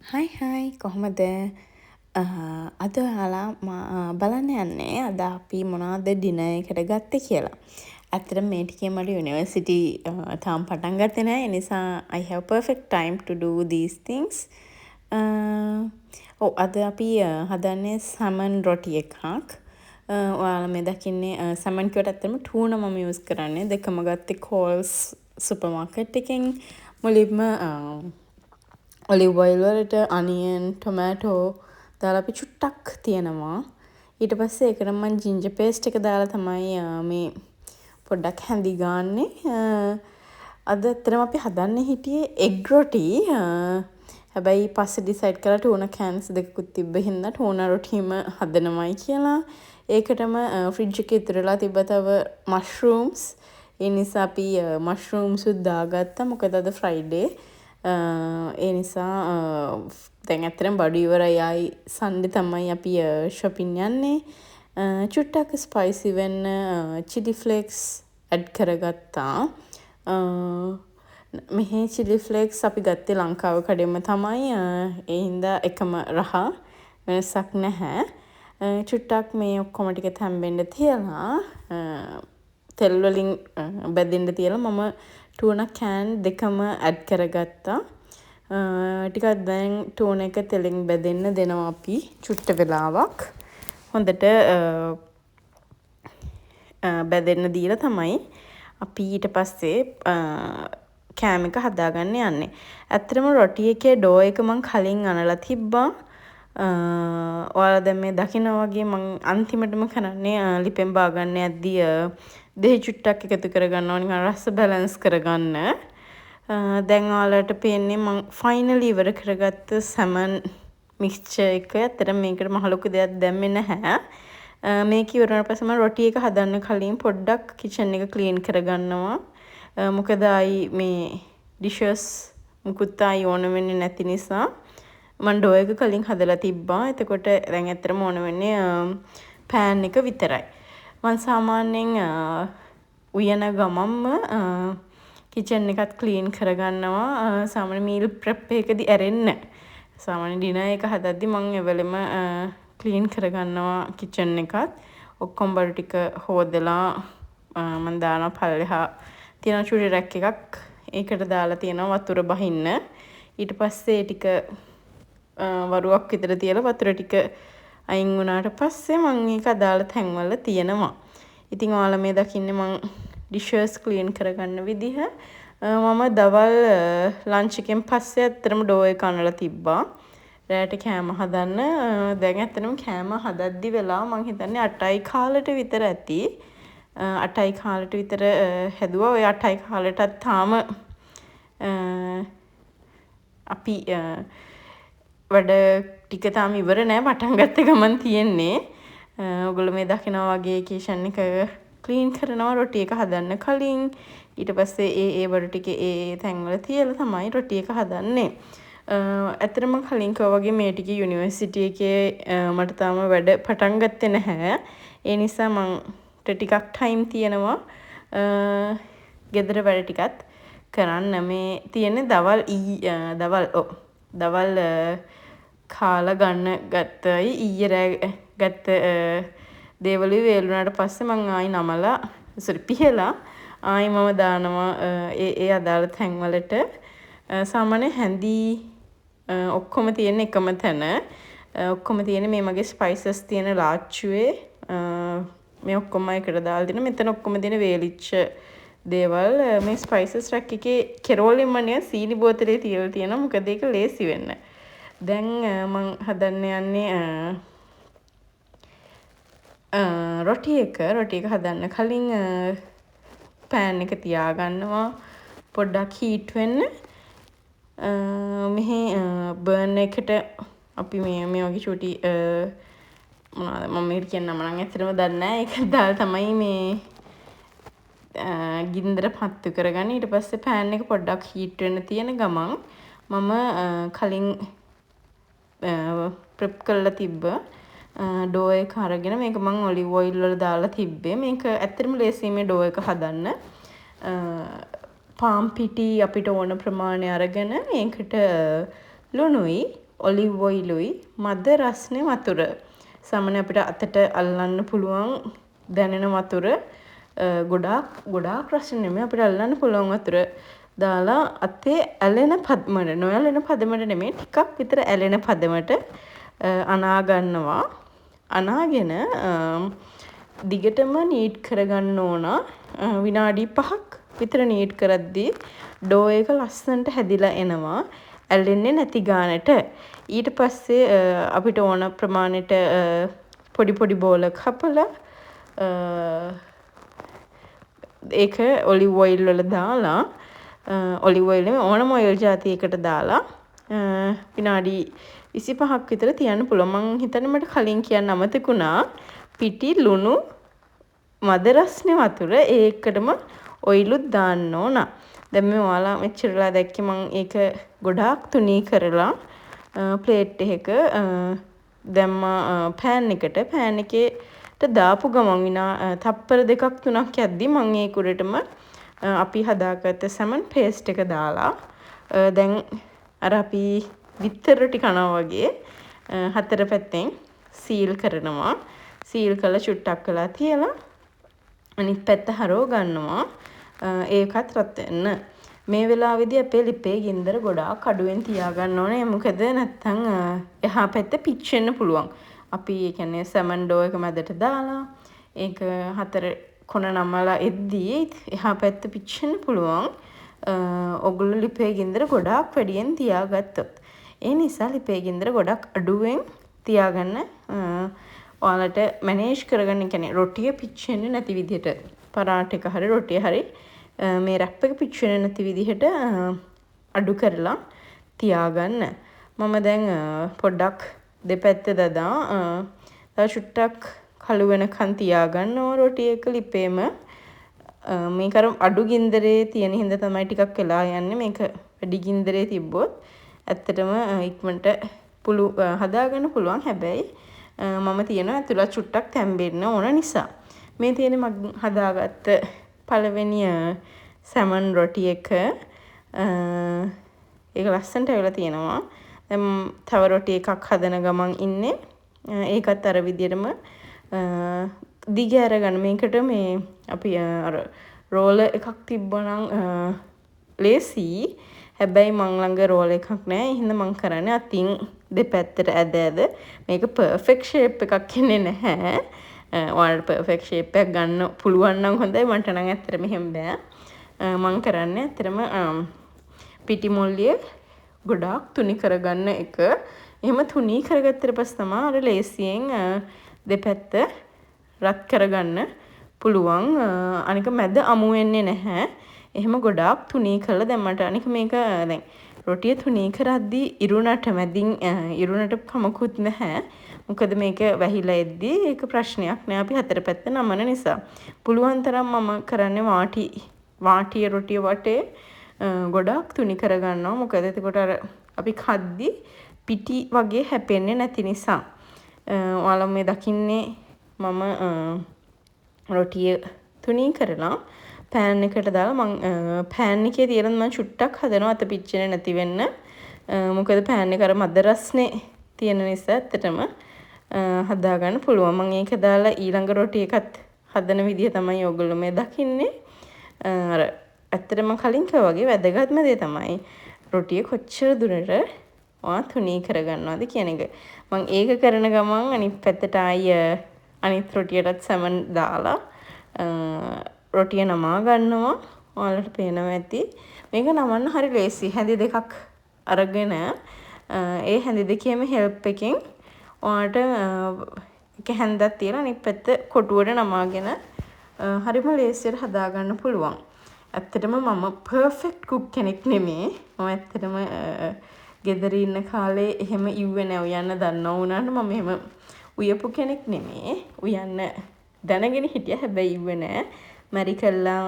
හයි කොහොමද? අද ඔයාලා බලන්න යන්නේ අද අපි මොනවද ඩිනර් එකට ගත්තේ කියලා. ඇත්තටම මේ ටිකේ මට යුනිවර්සිටි තාම පටන් ගත්තේ නැහැ. ඒ නිසා I have perfect time to do these things. අද අපි හදන්නේ සමන් රොටි එකක්. ඔයාලා මේ දකින්නේ සමන් කියවට ඇත්තටම ටූනා මම යූස් කරන්නේ. දෙකම ගත්තේ Coles සුපර් මාකට් එකෙන්. මුලින්ම ඔලිව් ඔයිල් වලට අනියන් ටොමැටෝ දාලා අපි චුට්ටක් තියනවා. ඊට පස්සේ ඒකට මම ජින්ජර් පේස්ට් එක දාලා තමයි මේ පොඩ්ඩක් හැඳි ගන්නේ. අද ඇත්තටම අපි හදන්න හිටියේ එග් රොටි. හැබැයි පස්සේ ඩිසයිඩ් කරලා ටූනා කෑන්ස් දෙකකුත් තිබ්බ හින්දා ටූනා රොටිම හදනවයි කියලා. ඒකටම ෆ්‍රිජ් එකේ ඉතුරුලා තිබ්බ තව මෂ්රූම්ස්. ඒ නිසා අපි මෂ්රූම්ස් උත් දාගත්තා. මොකද අද ෆ්‍රයිඩේ. ඒ නිසා දැන් ඇත්තටම බඩු ඉවරයි. ආයි සන්ඩේ තමයි අපි shopping යන්නේ. චුට්ටක් ස්පයිසි වෙන්න chili flakes ඇඩ් කරගත්තා. මෙහි chili flakes අපි ගත්තේ ලංකාව කඩෙම තමයි. ඒ හින්දා එකම රහ වෙනසක් නැහැ. චුට්ටක් මේ ඔක්කොම ටික තැම්බෙන්න තියලා තෙල් වලින් බැදෙන්න තියලා මම ටූනා කෑන් දෙකම ඇඩ් කරගත්තා. ටිකක් දැන් ටූනා එක තෙලින් බැදෙන්න දෙනවා අපි චුට්ට වෙලාවක්. හොඳට බැදෙන්න දීලා තමයි අපි ඊට පස්සේ කෑම එක හදාගන්න යන්නේ. ඇත්තටම රොටි එකේ ඩෝ එක මං කලින් අනලා තිබ්බා. ඔයාලා දැන් මේ දකිනවා වගේ මං අන්තිමටම කරන්නේ ලිපෙන් බාගන්න යද්දී දෙහි චුට්ටක් එකතු කරගන්නවා නිකන් රස බැලන්ස් කරගන්න. දැන් ඔයාලට පේන්නේ මං ෆයිනලි ඉවර කරගත්ත සැමන් මික්ස්චර් එක. ඇත්තට මේකට මහ ලොකු දෙයක් දැම්මේ නැහැ. මේක ඉවර වුණාට පස්සේ මම රොටි එක හදන්න කලින් පොඩ්ඩක් කිචන් එක ක්ලීන් කරගන්නවා. මොකද ආයි මේ ඩිෂස් මුකුත් ආයි ඕන වෙන්නේ නැති නිසා මම ඩෝ එක කලින් හදලා තිබ්බා. එතකොට දැන් ඇත්තටම ඕන වෙන්නේ පෑන් එක විතරයි. මම සාමාන්‍යයෙන් උයන ගමම්ම කිචන් එකත් ක්ලීන් කරගන්නවා. සාමාන්‍ය මීල් ප්‍රෙප් එකකදී ඇරෙන්න. සාමාන්‍ය ඩිනර් එක හදද්දි මම එවෙලෙම ක්ලීන් කරගන්නවා කිචන් එකත්. ඔක්කොම බඩු ටික හොදලා මම දානවා පල්ලෙහා තියෙන චුටි රැක් එකක්. ඒකට දාලා තියෙනවා වතුර බහින්න. ඊට පස්සේ ටික වරුවක් විතර තියලා වතුර ටික අයින් වුණාට පස්සේ මම ඒක අදාළ තැන්වල තියනවා. ඉතින් ඔයාලා මේ දකින්නේ මම ඩිෂස් ක්ලීන් කරගන්න විදිහ. මම දවල් ලන්ච් එකෙන් පස්සේ ඇත්තටම ඩෝ එක අනලා තිබ්බා. රෑට කෑම හදන්න. දැන් ඇත්තටම කෑම හදද්දි වෙලා මම හිතන්නේ 8යි කාලට විතර ඇති. 8යි කාලට විතර හැදුවා. ඔය 8යි කාලටත් තාම අපි වැඩ ටික තාම ඉවර නෑ. පටන් ගත්ත ගමන් තියෙන්නේ. ඔයගොල්ලෝ මේ දකිනවා වගේ කිචන් එක ක්ලීන් කරනවා රොටි එක හදන්න කලින්. ඊට පස්සේ ඒ බඩු ටික ඒ තැන්වල තියලා තමයි රොටි එක හදන්නේ. ඇත්තටම කලින් කිව්වා වගේ මේ ටික යුනිවර්සිටි එකේ මට තාම වැඩ පටන් ගත්තේ නැහැ. ඒ නිසා මට ටිකක් ටයිම් තියෙනවා ගෙදර වැඩ ටිකත් කරන්න. මේ තියෙන්නේ දවල් කාලා ගන්න ගත්තයි. ඊයේ රෑ ගත්ත දේවලුයි වේලුණාට පස්සේ මං ආයි නමලා පිහලා ආයි මම දානවා ඒ අදාළ තැන්වලට. සාමාන්‍ය හැඳි ඔක්කොම තියෙන එකම තැන. ඔක්කොම තියෙන මේ මගේ ස්පයිසස් තියෙන ලාච්චුවේ මේ ඔක්කොම එකට දාලා දෙන. මෙතන ඔක්කොම දෙන වේලිච්ච දේවල්. මේ ස්පයිසස් රැක් එකේ කෙරෝලින්ම නේ සීනි බෝතලේ තියලා තියෙනවා. මොකද ඒක ලේසි වෙන්න. දැන් මං හදන්න යන්නේ රොටි එක හදන්න කලින් පෑන් එක තියාගන්නවා පොඩ්ඩක් හීට් වෙන්න. මෙහි බර්න් එකට අපි මේ වගේ චූටි මොනවද මම මේකට කියන්න නම නම් ඇත්තටම දන්නේ නැහැ. ඒක දාලා තමයි මේ ගින්දර පත්තු කරගන්නේ. ඊට පස්සේ පෑන් එක පොඩ්ඩක් හීට් වෙන්න තියෙන ගමන් මම කලින් ප්‍රෙප් කරලා තිබ්බ ඩෝ එක අරගෙන මේක මම ඔලිව් ඔයිල් වල දාලා තිබ්බේ. මේක ඇත්තටම ලේසියි මේ ඩෝ එක හදන්න. පාම් පිටි අපිට ඕන ප්‍රමාණය අරගෙන මේකට ලුණුයි ඔලිව් ඔයිලුයි මද රස්නේ වතුර. සාමාන්‍ය අපිට අතට අල්ලන්න පුළුවන් දැනෙන වතුර ගොඩාක් රස්නේ නෙමෙයි අපිට අල්ලන්න පුළුවන් වතුර දාලා අතේ ඇලෙන පදමට නොඇලෙන පදමට නෙමෙයි ටිකක් විතර ඇලෙන පදමට අනා ගන්නවා. අනාගෙන දිගටම නීට් කරගන්න ඕන. විනාඩි 5ක් විතර නීට් කරද්දී ඩෝ එක ලස්සනට හැදිලා එනවා. ඇලෙන්නේ නැති ගානට. ඊට පස්සේ අපිට ඕන ප්‍රමාණයට පොඩි පොඩි බෝලක් හපලා ඒක ඔලිව් ඔයිල් වල දාලා ඔලිව් ඔයිල් නෙමෙයි ඕනම ඔයිල් જાතියකට දාලා විනාඩි 25ක් විතර තියන්න පුළුවන්. මං හිතන්නේ මට කලින් කියන්න අමතකුණා. පිටි ලුණු මද රස්නේ වතුර ඒකටම ඔයිලුත් දාන්න ඕන. දැන් මේ ඔයාලා මෙච්චරලා දැක්කේ මං ඒක ගොඩාක් තුනී කරලා ප්ලේට් එකක දැම්මා පෑන් එකට. පෑන් එකේට දාපු ගමන් තප්පර 2ක් 3ක් යද්දි මං ඒ කුරටම අපි හදාගත්ත සැමන් පේස්ට් එක දාලා දැන් අර අපි විතර ටික කනවා වගේ හතර පැත්තෙන් සීල් කරනවා. සීල් කරලා චුට්ටක් කළා තියලා අනිත් පැත්ත හරව ගන්නවා. ඒකත් රත් වෙන්න. මේ වෙලාවේදී අපේ ලිපේ ගින්දර ගොඩාක් අඩුවෙන් තියාගන්න ඕනේ. මොකද නැත්තම් එහා පැත්ත පිච්චෙන්න පුළුවන්. අපි ඒ කියන්නේ සැමන් ඩෝ එක මැදට දාලා ඒක හතර කොන නමලා එද්දී එහා පැත්ත පිච්චෙන්න පුළුවන්. ඔගොල්ලෝ ලිපේ ගින්දර ගොඩාක් වැඩියෙන් තියාගත්තොත්. ඒ නිසා ලිපේ ගින්දර ගොඩක් අඩුවෙන් තියාගන්න ඔයාලට මැනේජ් කරගන්න. කියන්නේ රොටිය පිච්චෙන්නේ නැති විදිහට පරාට එක හරි රොටිය හරි මේ රැප් එක පිච්චෙන්නේ නැති විදිහට අඩු කරලා තියාගන්න. මම දැන් පොඩ්ඩක් දෙපැත්ත දදා තව චුට්ටක් කළු වෙනකන් තියාගන්නවා රොටි එක ලිපේම. මේක අර අඩු ගින්දරේ තියෙන හින්දා තමයි ටිකක් වෙලා යන්නේ. මේක වැඩි ගින්දරේ තිබ්බොත් ඇත්තටම ඉක්මනට පුළු හදාගන්න පුළුවන්. හැබැයි මම තියනවා ඇතුළත් චුට්ටක් තැම්බෙන්න ඕන නිසා. මේ තියෙන මම හදාගත්ත පළවෙනි සැමන් රොටි එක ඒක ලස්සනට වෙලා තියෙනවා. දැන් තව රොටි එකක් හදන ගමන් ඉන්නේ. ඒකත් අර විදියටම දිග අරගන්න. මේකට මේ අපි අර රෝලර් එකක් තිබ්බනම් ලේසි. හැබැයි මං ළඟ රෝලර් එකක් නැහැ. එහෙනම් මං කරන්නේ අතින් දෙපැත්තට ඇද මේක පර්ෆෙක්ට් ෂේප් එකක් එන්නේ නැහැ. ඔයාලට පර්ෆෙක්ට් ෂේප් එකක් ගන්න පුළුවන් නම් හොඳයි. මට නම් ඇත්තටම එහෙම බෑ. මං කරන්නේ ඇත්තටම පිටි මොල්ලිය ගොඩාක් තුනි කරගන්න එක. එහෙම තුනී කරගත්තට පස්සේ තමයි අර ලේසියෙන් දෙපැත්ත රත් කරගන්න පුළුවන්. අනික මැද අමු වෙන්නේ නැහැ. එහෙම ගොඩාක් තුනී කරලා දැන් මට අනික මේක දැන් රොටිය තුනී කරද්දී ඉරුණට මැදින් ඉරුණට කමකුත් නැහැ. මොකද මේක වැහිලා එද්දී ඒක ප්‍රශ්නයක් නෑ. අපි හතර පැත්ත නමන නිසා. පුළුවන් තරම් මම කරන්නේ වාටිය රොටිය වටේ ගොඩාක් තුනි කරගන්නවා. මොකද එතකොට අර අපි කද්දි පිටි වගේ හැපෙන්නේ නැති නිසා. ඔයාලා මේ දකින්නේ මම රොටිය තුනී කරලා පෑන් එකට දාලා මම පෑන් එකේ තියෙන මම චුට්ටක් හදනවා අත පිච්චෙන්නේ නැති වෙන්න. මොකද පෑන් එක අර මද රස්නේ තියෙන නිසා ඇත්තටම හදාගන්න පුළුවන්. මම ඒක දාලා ඊළඟ රොටි එකත් හදන විදිය තමයි ඔයගොල්ලෝ මේ දකින්නේ. අර ඇත්තටම කලින් කිව්වා වගේ වැදගත්ම දේ තමයි රොටිය කොච්චර දුරට ඔයා තුනී කරගන්නවද කියන එක. මම ඒක කරන ගමන් අනිත් පැත්තට අනිත් රොටියටත් සැමන් දාලා රොටිය නමා ගන්නවා. ඔයාලට පේනවා ඇති. මේක නමන්න හරි ලේසි. හැඳි දෙකක් අරගෙන ඒ හැඳි දෙකේම හෙල්ප් එකෙන් ඔයාලට එක හැන්දක් තියලා අනිත් පැත්ත කොටුවට නමාගෙන හරිම ලේසියට හදාගන්න පුළුවන්. ඇත්තටම මම පර්ෆෙක්ට් කුක් කෙනෙක් නෙමෙයි. මම ඇත්තටම ගෙදර ඉන්න කාලේ එහෙම ඉව්වේ නෑ. උයන්න දන්නව වුණාට මම එහෙම උයපු කෙනෙක් නෙමෙයි. උයන්න දැනගෙන හිටියා. හැබැයි ඉව්වේ නෑ. මැරි කළා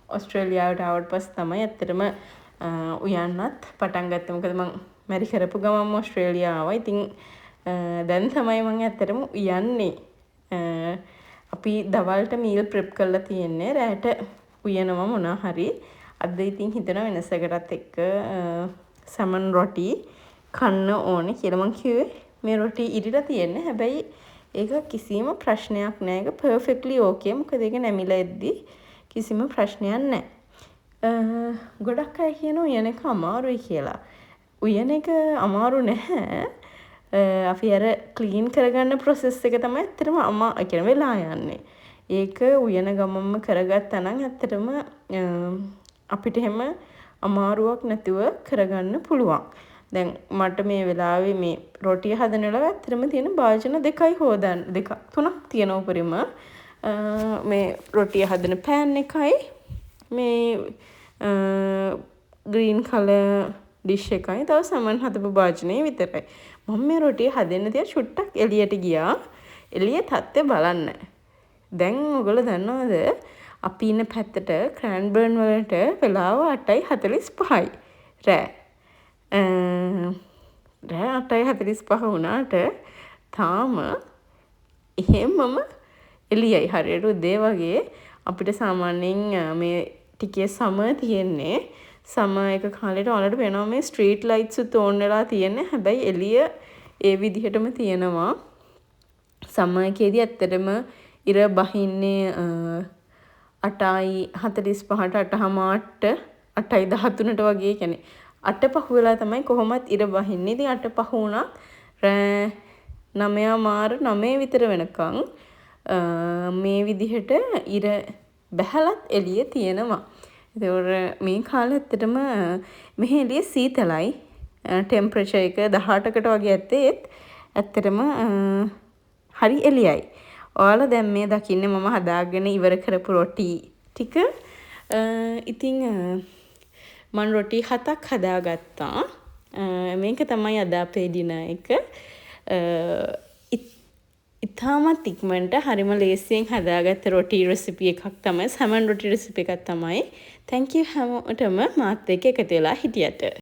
ඕස්ට්‍රේලියාවට ආවට පස්සේ තමයි ඇත්තටම උයන්නත් පටන් ගත්තේ. මොකද මම මැරි කරපු ගමන් ඕස්ට්‍රේලියාව ආවා. ඉතින් දැන් තමයි මම ඇත්තටම උයන්නේ. අපි දවල්ට මීල් ප්‍රෙප් කරලා තියෙන්නේ. රැට උයනවා මොනවා හරි. අද ඉතින් හිතන වෙනසකටත් එක්ක සැමන් රොටි කන්න ඕනේ කියලා මං කිව්වේ. මේ රොටි ඉරිලා තියෙන්නේ. හැබැයි ඒක කිසිම ප්‍රශ්නයක් නෑ. ඒක perfectly okay. මොකද ඒක නැමිලා එද්දි කිසිම ප්‍රශ්නයක් නෑ. ගොඩක් අය කියන උයන එක අමාරුයි කියලා. උයන එක අමාරු නැහැ. අපි අර ක්ලීන් කරගන්න ප්‍රොසෙස් එක තමයි ඇත්තටම කියන වෙලා යන්නේ. ඒක උයන ගමම්ම කරගත්තා නම් ඇත්තටම අපිට එහෙම අමාරුවක් නැතුව කරගන්න පුළුවන්. දැන් මට මේ වෙලාවේ මේ රොටිය හදන වෙලාව ඇත්තටම තියෙන භාජන තුනක් තියෙන උපරිම. මේ රොටිය හදන පෑන් එකයි මේ ග්‍රීන් කලර් ඩිෂ් එකයි තව සමන් හදපු භාජනය විතරයි. මම මේ රොටිය හදන්න තියා චුට්ටක් එළියට ගියා. එළියේ තත්ත්වය බලන්න. දැන් ඔයගොල්ලෝ දන්නවද අපි ඉන්න පැත්තට ක්‍රෑන්බර්න් වලට වෙලාව 8:45යි රෑ. රෑ 8:45 වුණාට තාම එහෙමම එළියයි. හරියට උදේ වගේ අපිට සාමාන්‍යයෙන් මේ ටිකේ සමර් තියෙන්නේ. සමර් එක කාලේට ඔයාලට වෙනවා මේ ස්ට්‍රීට් ලයිට්ස් උත් ඕන් වෙලා තියෙන්නේ. හැබැයි එළිය ඒ විදිහටම තියෙනවා. සමර් එකේදී ඇත්තටම ඉර බහින්නේ 8:45ට 8:00ට 8:13ට වගේ. කියන්නේ 8 පහ වෙලා තමයි කොහොමත් ඉර බහින්නේ. ඉතින් 8 පහ වුණා රෑ 9 විතර වෙනකන් මේ විදිහට ඉර බැහැලත් එළිය තියෙනවා. ඒතකොට මේ කාලේ ඇත්තටම මෙහි එළිය සීතලයි. ටෙම්පරේචර් එක 18කට වගේ ඇත්තටම හරි එළියයි. ඔයාලා දැන් මේ දකින්නේ මම හදාගෙන ඉවර කරපු රොටි ටික. ඉතින් මම රොටි 7ක් හදාගත්තා. මේක තමයි අද අපේ ඩිනර් එක. ඉතාමත් ඉක්මනට හරිම ලේසියෙන් හදාගත්ත රොටි රෙසිපි එකක් තමයි සැමන් රොටි රෙසිපි එකක් තමයි. thank you හැමෝටම මාත් එක්ක එකතු වෙලා හිටියට.